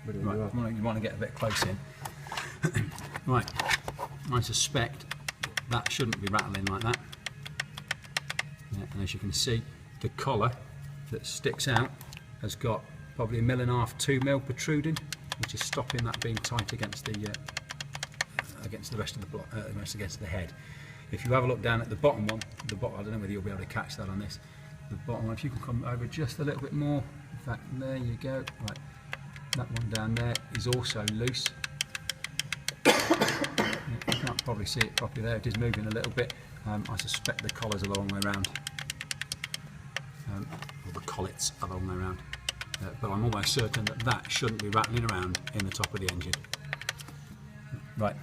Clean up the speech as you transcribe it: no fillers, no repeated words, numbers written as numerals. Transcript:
Right, you want to get a bit close in. Right, I suspect that shouldn't be rattling like that. Yeah, and as you can see, the collar that sticks out has got probably 1.5 mm, 2 mm protruding, which is stopping that being tight against the rest of the block, against the head. If you have a look down at the bottom one, I don't know whether you'll be able to catch that on this. The bottom one, if you can come over just a little bit more, in fact, there you go. Right, that one down there is also loose. You can't probably see it properly there. It is moving a little bit. I suspect the collar's a long way around, or the collets are a long way around. But I'm almost certain that that shouldn't be rattling around in the top of the engine. Right.